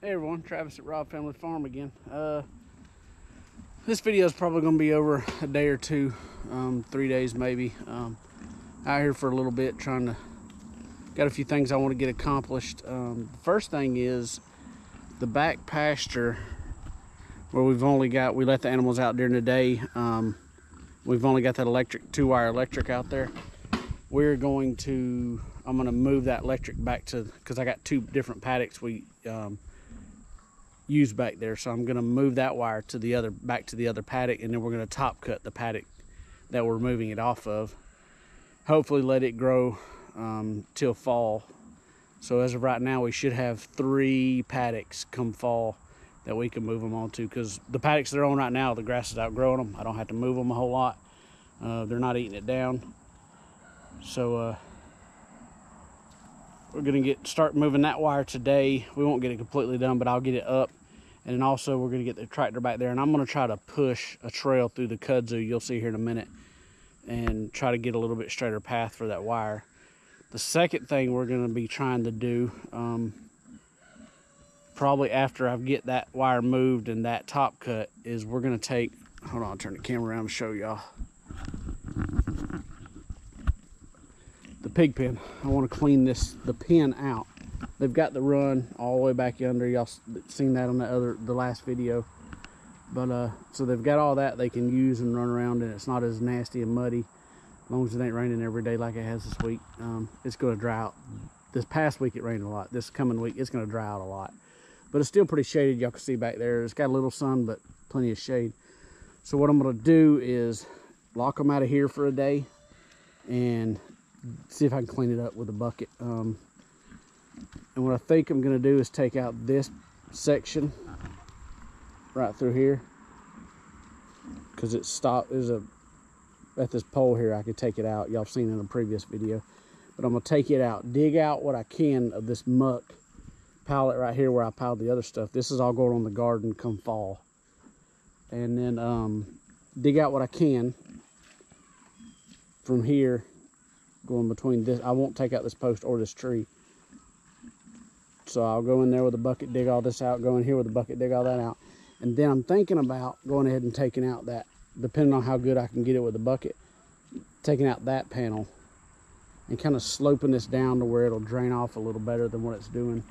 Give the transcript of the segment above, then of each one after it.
Hey everyone, Travis at Rob Family Farm again. This video is probably going to be over a day or two, 3 days maybe. Out here for a little bit, got a few things I want to get accomplished. The first thing is the back pasture where we let the animals out during the day. We've only got that two-wire electric out there. I'm going to move that electric back to, because I got two different paddocks we use back there, so I'm going to move that wire to back to the other paddock, and then we're going to top cut the paddock that we're moving it off of. Hopefully let it grow till fall. So as of right now, we should have 3 paddocks come fall that we can move them onto, because the paddocks they're on right now, the grass is outgrowing them. I don't have to move them a whole lot. They're not eating it down. So we're going to start moving that wire today. We won't get it completely done, but I'll get it up. And then also we're going to get the tractor back there, and I'm going to try to push a trail through the kudzu, you'll see here in a minute, and try to get a little bit straighter path for that wire. The second thing we're going to be trying to do, probably after I get that wire moved and that top cut, is we're going to take, hold on, I'll turn the camera around and show y'all. The pig pen. I want to clean the pen out. They've got the run all the way back yonder. Y'all seen that on the last video. But so they've got all that they can use and run around, and it's not as nasty and muddy, as long as it ain't raining every day like it has this week. It's going to dry out. This past week it rained a lot. This coming week it's going to dry out a lot, but it's still pretty shaded. Y'all can see back there it's got a little sun but plenty of shade. So what I'm going to do is lock them out of here for a day and see if I can clean it up with a bucket. And what I think I'm going to do is take out this section right through here, because it stopped. At this pole here I could take it out. Y'all seen in a previous video, but I'm going to take it out, dig out what I can of this muck, pile it right here where I piled the other stuff. This is all going on the garden come fall. And then dig out what I can from here, going between this. I won't take out this post or this tree, so I'll go in there with a bucket, dig all this out, go in here with a bucket, dig all that out. And then I'm thinking about going ahead and taking out that, depending on how good I can get it with the bucket, taking out that panel and kind of sloping this down to where it'll drain off a little better than what it's doing.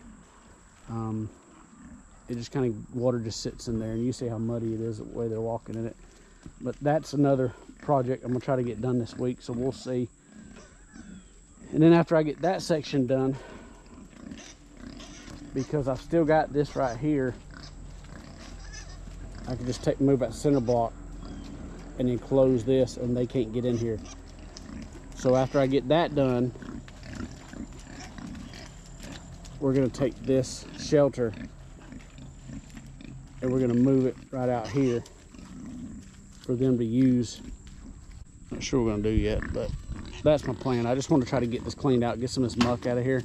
It just kind of, water just sits in there, and you see how muddy it is the way they're walking in it. But that's another project I'm gonna try to get done this week, so we'll see. And then after I get that section done, because I've still got this right here, I can just move that center block and then close this, and they can't get in here. So after I get that done, we're going to take this shelter and we're going to move it right out here for them to use. Not sure what we're going to do yet, but that's my plan. I just want to try to get this cleaned out, get some of this muck out of here,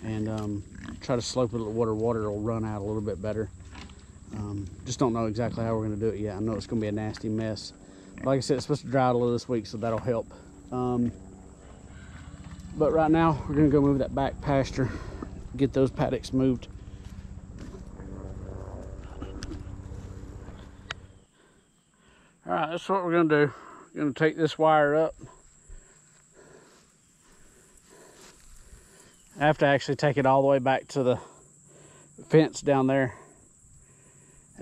and try to slope it. Water will run out a little bit better. Just don't know exactly how we're going to do it yet. I know it's going to be a nasty mess. Like I said, it's supposed to dry out a little this week, so that'll help. But right now we're going to go move that back pasture, get those paddocks moved. All right, that's what we're going to do. We're going to take this wire up. I have to actually take it all the way back to the fence down there.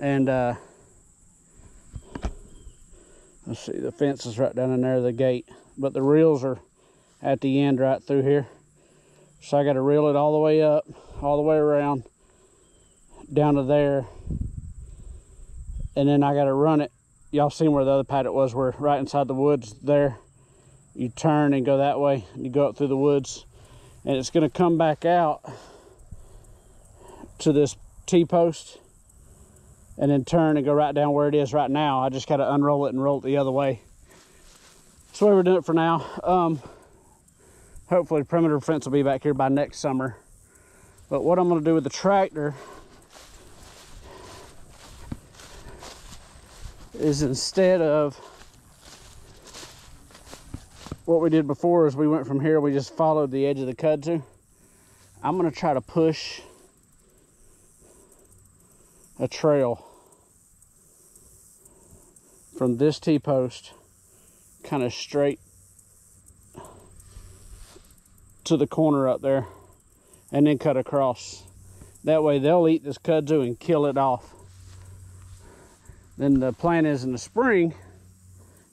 And let's see, the fence is right down in there, the gate. But the reels are at the end right through here. So I got to reel it all the way up, all the way around, down to there. And then I got to run it. Y'all seen where the other paddock was, we're right inside the woods there. You turn and go that way, you go up through the woods, and it's going to come back out to this T-post and then turn and go right down where it is right now. I just got to unroll it and roll it the other way. That's the way we're doing it for now. Hopefully the perimeter fence will be back here by next summer. But what I'm going to do with the tractor is, instead of what we did before, is we went from here, we just followed the edge of the kudzu. I'm going to try to push a trail from this T-post kind of straight to the corner up there and then cut across. That way they'll eat this kudzu and kill it off. Then the plan is in the spring,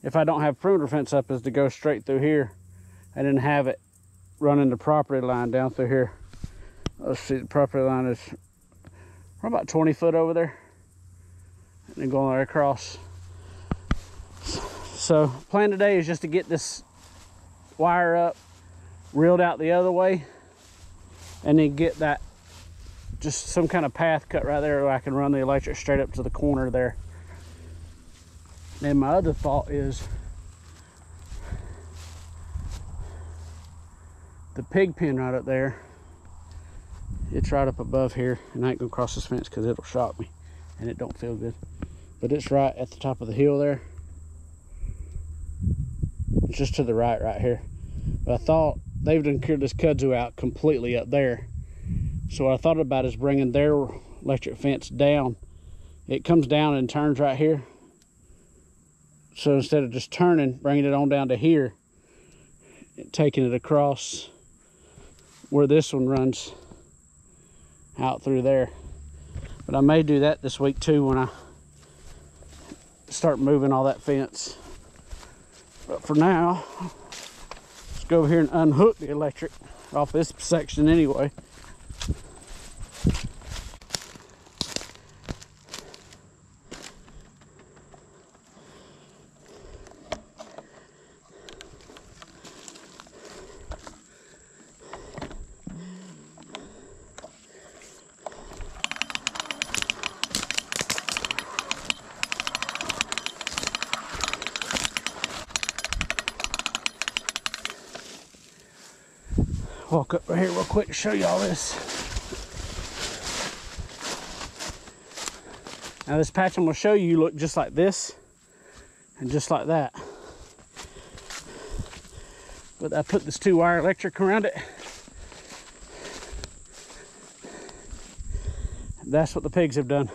if I don't have perimeter fence up, is to go straight through here and then have it running the property line down through here. Let's see, the property line is about 20 foot over there. And then going right across. So plan today is just to get this wire up, reeled out the other way, and then get that, just some kind of path cut right there where I can run the electric straight up to the corner there. And my other thought is the pig pen right up there. It's right up above here, and I ain't gonna cross this fence because it'll shock me and it don't feel good. But it's right at the top of the hill there. It's just to the right here. But I thought they've done cleared this kudzu out completely up there. So what I thought about is bringing their electric fence down. It comes down and turns right here. So instead of just turning, bringing it on down to here, taking it across where this one runs out through there. But I may do that this week too when I start moving all that fence. But for now, let's go over here and unhook the electric off this section anyway. Walk up right here real quick to show you all this. Now this patch I'm going to show you look just like this and just like that. But I put this 2-wire electric around it. That's what the pigs have done.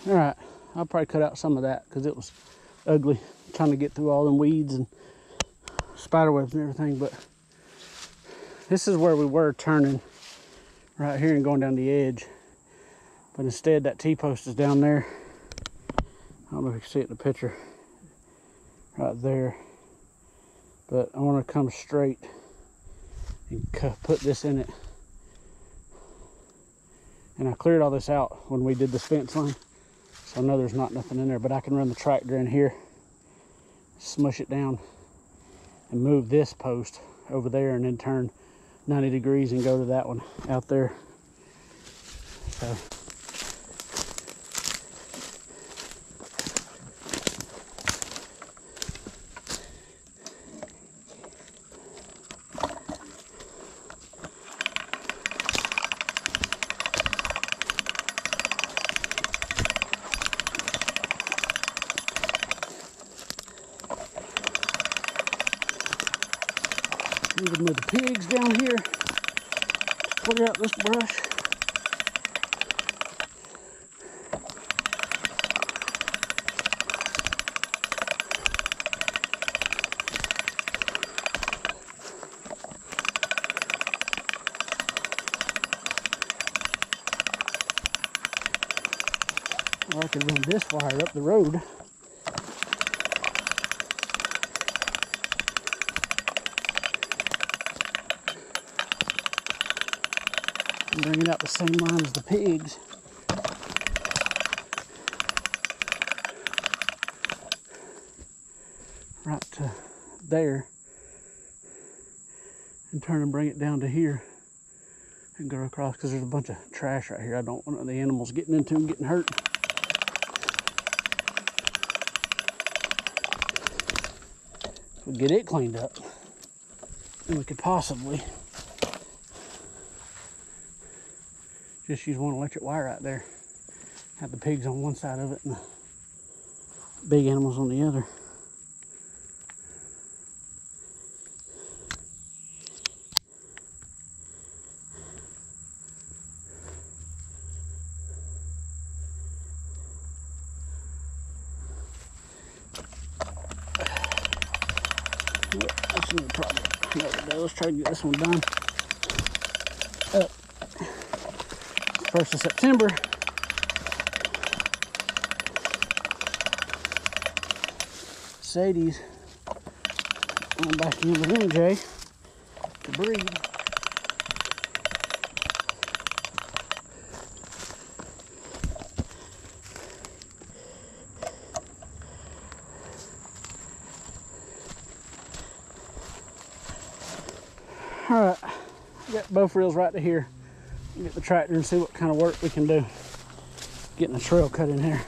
All right, I'll probably cut out some of that because it was ugly trying to get through all them weeds and spider webs and everything. But this is where we were turning right here and going down the edge. But instead that T-post is down there. I don't know if you can see it in the picture right there. But I want to come straight and put this in it. And I cleared all this out when we did this fence line. So I know there's not nothing in there, but I can run the tractor in here, smush it down, and move this post over there and then turn 90 degrees and go to that one out there. So Need to move the pigs down here. Clear out this brush. Or I could run this wire up the road. And bring it out the same line as the pigs. Right to there. And turn and bring it down to here. And go across, because there's a bunch of trash right here I don't want the animals getting into and getting hurt. If we get it cleaned up, then we could possibly just use one electric wire out there. Have the pigs on one side of it and the big animals on the other. That's no problem. There we go. Let's try to get this one done. Up. 1st of September. Sadie's going back in with MJ to breed. Alright, got both reels right to here. Get the tractor and see what kind of work we can do. Getting a trail cut in here.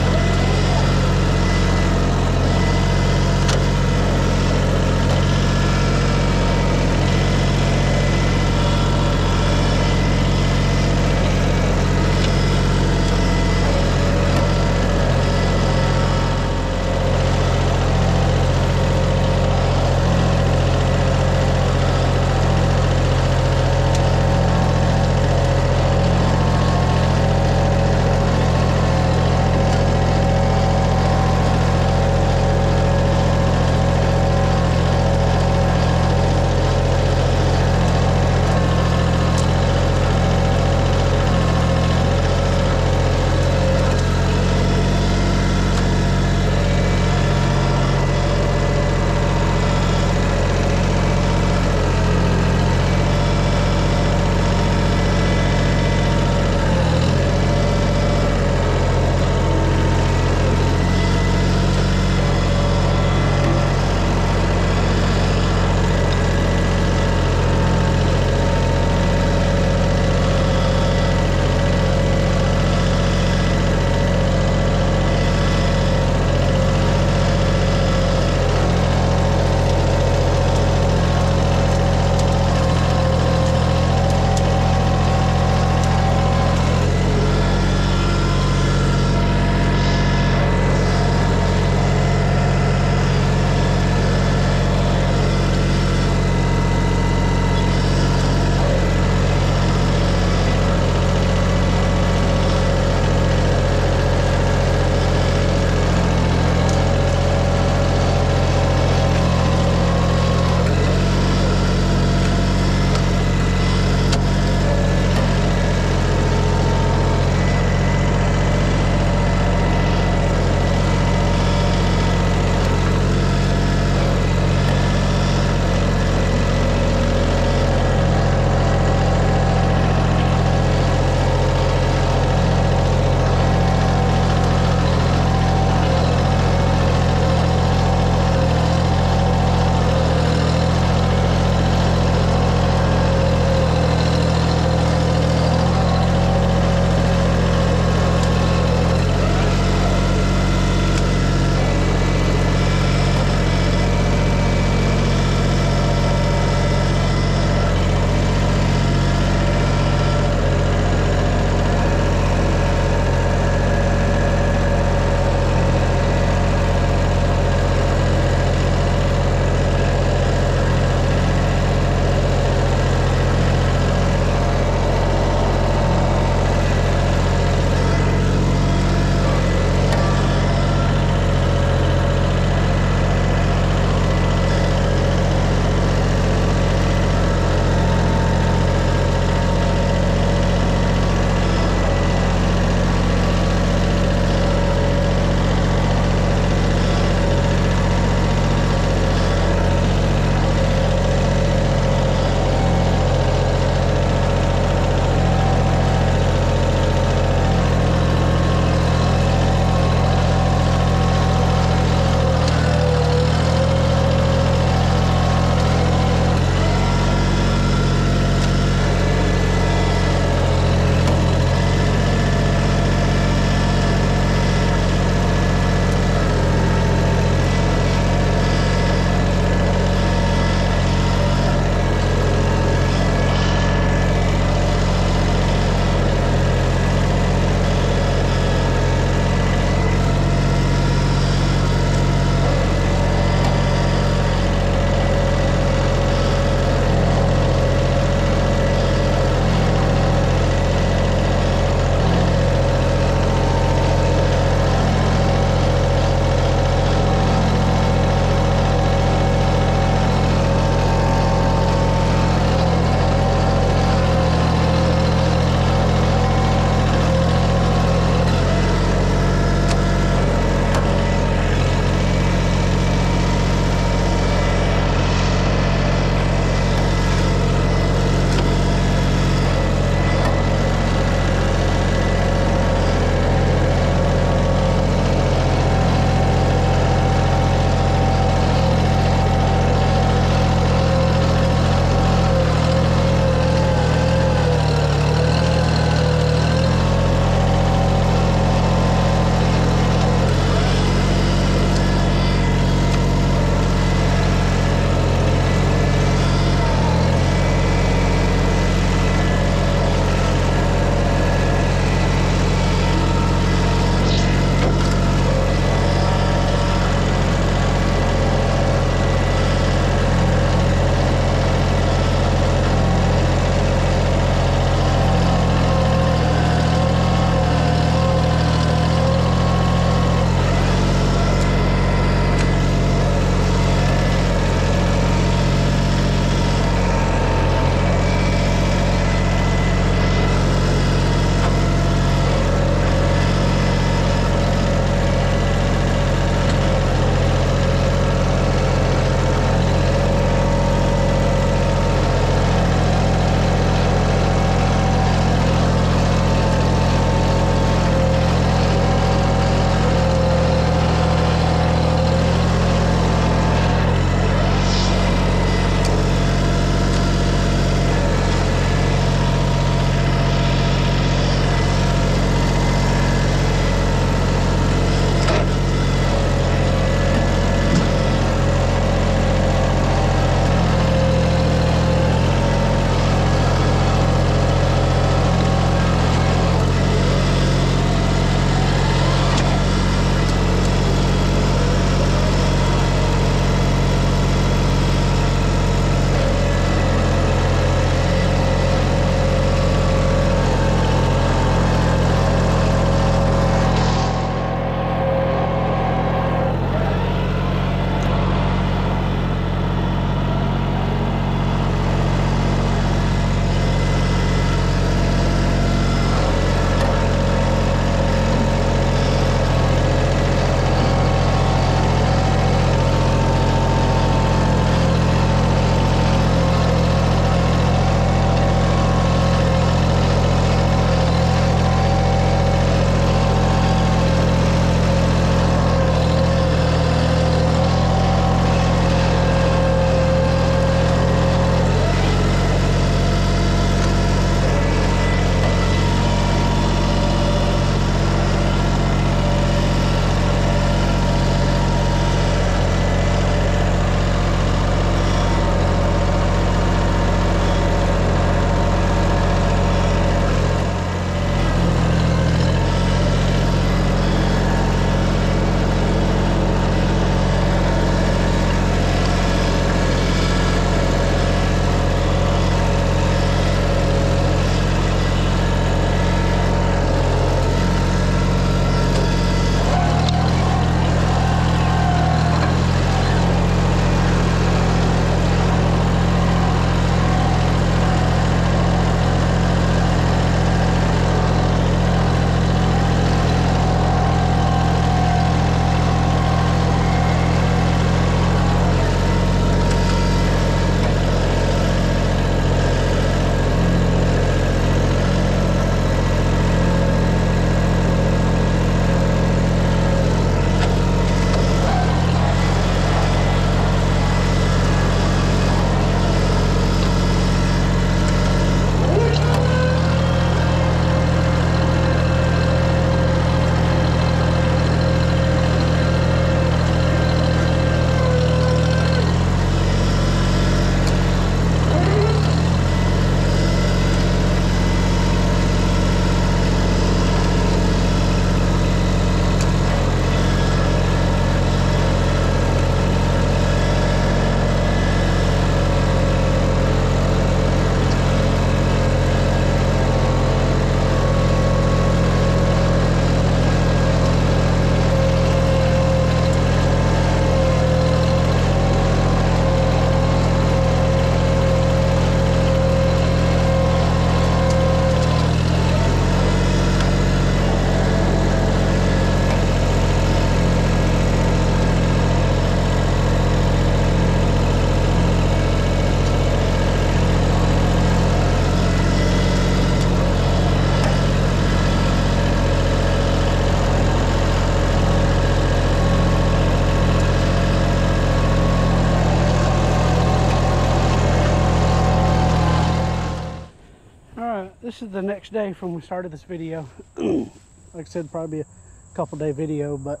this is the next day from when we started this video. Like I said, probably a couple day video, but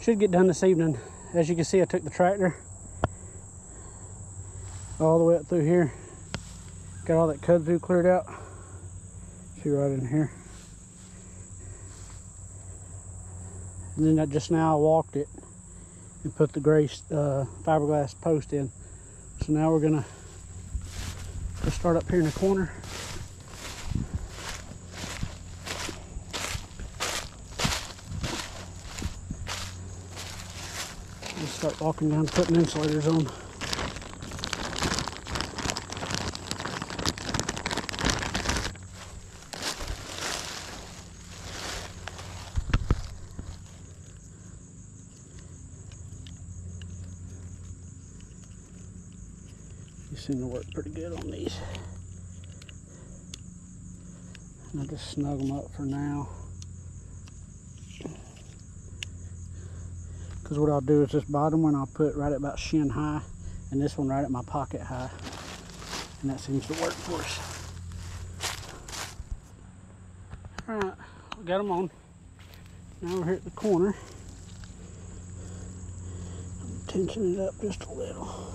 should get done this evening. As you can see, I took the tractor all the way up through here. Got all that kudzu cleared out. See right in here. And then just now I walked it and put the gray fiberglass post in. So now we're gonna just start up here in the corner. And start walking down, putting insulators on. Seem to work pretty good on these. And I'll just snug them up for now. Because what I'll do is this bottom one I'll put right at about shin high, and this one right at my pocket high. And that seems to work for us. Alright, we got them on. Now we're here at the corner. I'm tensioning it up just a little.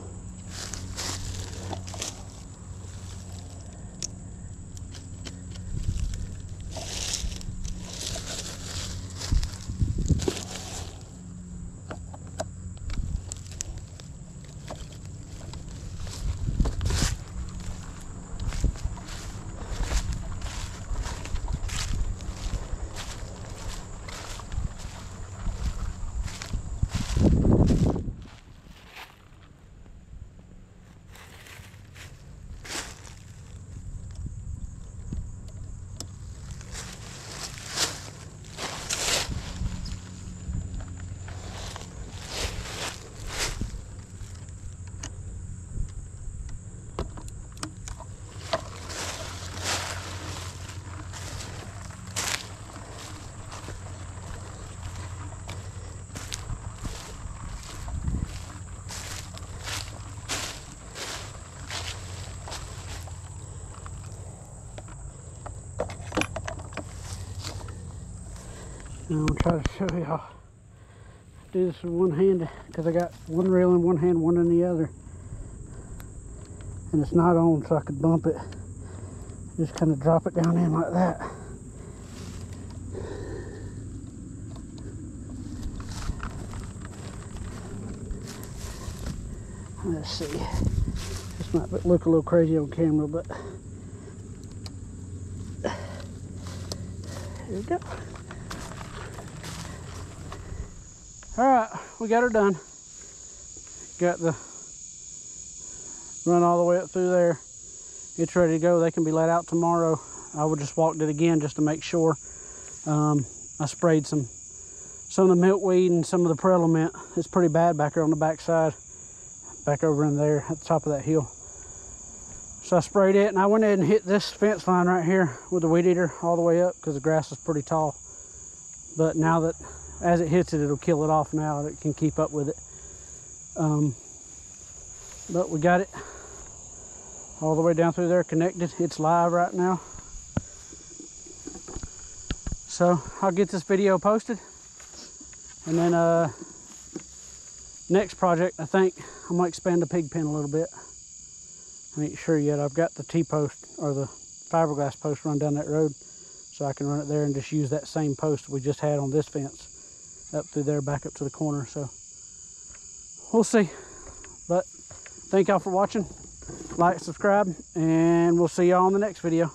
Now I'm going to try to show y'all. Do this with one hand because I got one reel in one hand, one in the other. And it's not on, so I could bump it. Just kind of drop it down in like that. Let's see. This might look a little crazy on camera, but here we go. Alright, we got her done. Got the run all the way up through there. It's ready to go. They can be let out tomorrow. I would just walked it again just to make sure. I sprayed some of the milkweed and some of the Prelament. It's pretty bad back here on the back side. Back over in there at the top of that hill. So I sprayed it and I went ahead and hit this fence line right here with the weed eater all the way up because the grass is pretty tall. But now that as it hits it, it'll kill it off now. It can keep up with it. But we got it all the way down through there connected. It's live right now. So I'll get this video posted. And then next project, I think I might expand the pig pen a little bit. I ain't sure yet. I've got the T-post or the fiberglass post run down that road. So I can run it there and just use that same post we just had on this fence. Up through there, back up to the corner. So we'll see. But thank y'all for watching. Like, subscribe, and we'll see y'all on the next video.